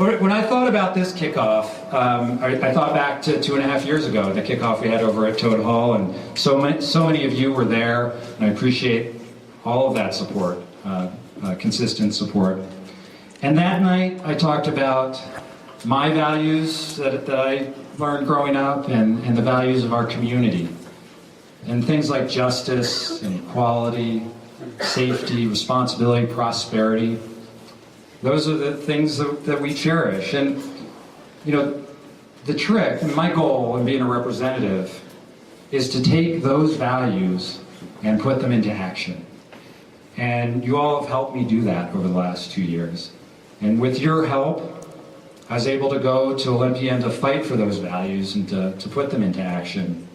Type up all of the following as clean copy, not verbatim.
When I thought about this kickoff, I thought back to 2.5 years ago, the kickoff we had over at Toad Hall, and so many of you were there, and I appreciate all of that support, consistent support. And that night, I talked about my values that I learned growing up, and the values of our community, and things like justice and equality, safety, responsibility, prosperity. Those are the things that we cherish. And, you know, the trick, and my goal in being a representative, is to take those values and put them into action. And you all have helped me do that over the last 2 years. And with your help, I was able to go to Olympia and to fight for those values and to put them into action.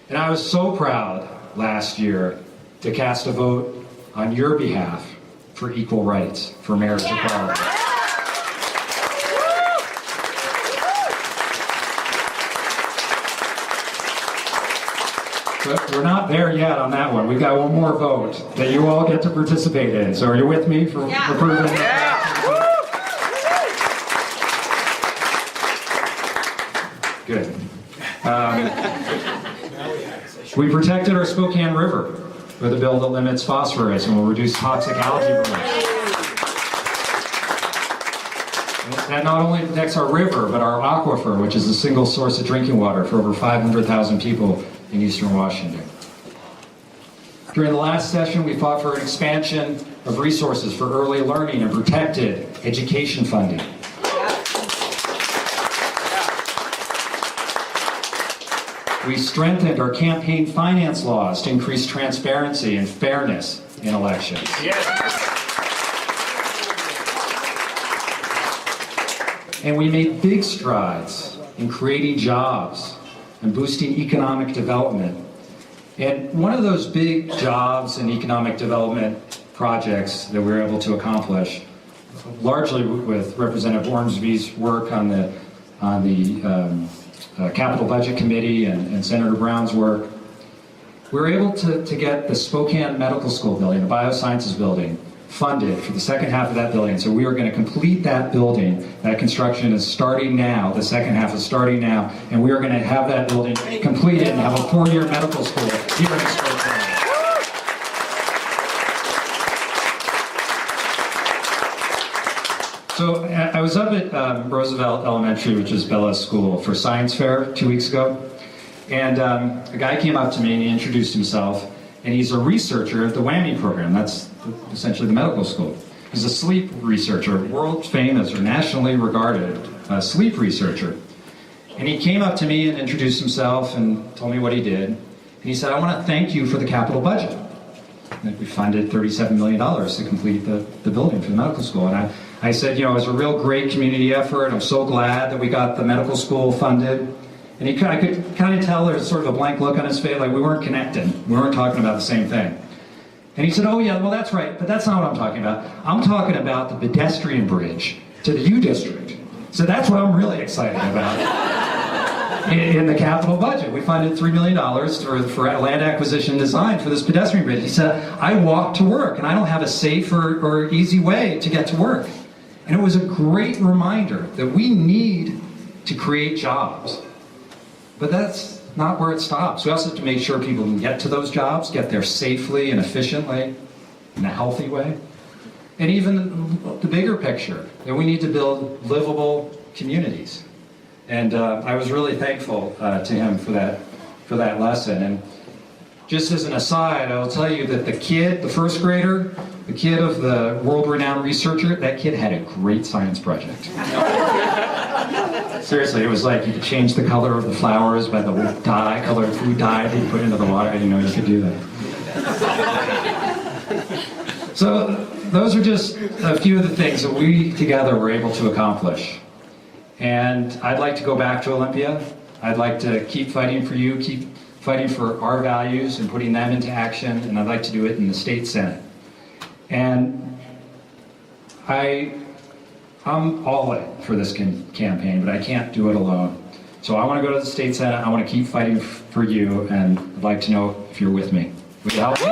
And I was so proud last year to cast a vote on your behalf for equal rights, for marriage equality. But we're not there yet on that one. We've got one more vote that you all get to participate in. So are you with me for approving? Good. We protected our Spokane River with a bill that limits phosphorus and will reduce toxic algae release. That not only protects our river, but our aquifer, which is a single source of drinking water for over 500,000 people in eastern Washington. During the last session, we fought for an expansion of resources for early learning and protected education funding. We strengthened our campaign finance laws to increase transparency and fairness in elections. And we made big strides in creating jobs and boosting economic development. And one of those big jobs and economic development projects that we were able to accomplish, largely with Representative Ormsby's work on the Capital Budget Committee and Senator Brown's work, we were able to get the Spokane Medical School building, the Biosciences building, funded for the second half of that building. So we are going to complete that building. That construction is starting now. The second half is starting now. And we are going to have that building completed and have a 4-year medical school here in Spokane. So I was up at Roosevelt Elementary, which is Bella's school, for science fair 2 weeks ago. And a guy came up to me and he introduced himself. And he's a researcher at the WWAMI program. That's essentially the medical school. He's a sleep researcher, world famous or nationally regarded sleep researcher. And he came up to me and introduced himself and told me what he did. And he said, I want to thank you for the capital budget. And we funded $37 million to complete the building for the medical school. And I said, you know, it was a real great community effort. I'm so glad that we got the medical school funded. And I could kind of tell there was sort of a blank look on his face, like we weren't connecting. We weren't talking about the same thing. And he said, oh yeah, well that's right, but that's not what I'm talking about. I'm talking about the pedestrian bridge to the U District. So that's what I'm really excited about. In the capital budget, we funded $3 million for land acquisition design for this pedestrian bridge. He said, I walk to work and I don't have a safe or easy way to get to work. And it was a great reminder that we need to create jobs. But that's not where it stops. We also have to make sure people can get to those jobs, get there safely and efficiently, in a healthy way. And even the bigger picture, that we need to build livable communities. And I was really thankful to him for that lesson. And just as an aside, I'll tell you that the first grader, the kid of the world-renowned researcher, that kid had a great science project. Seriously, it was like you could change the color of the flowers by the colored food dye that you put into the water. I didn't know you could do that. So those are just a few of the things that we together were able to accomplish. And I'd like to go back to Olympia. I'd like to keep fighting for you, keep fighting for our values and putting them into action, and I'd like to do it in the state Senate. And I'm all in for this campaign, but I can't do it alone. So I want to go to the state Senate. I want to keep fighting for you, and I'd like to know if you're with me. Would you help me?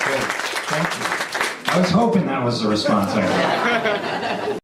Thank you. I was hoping that was the response I got.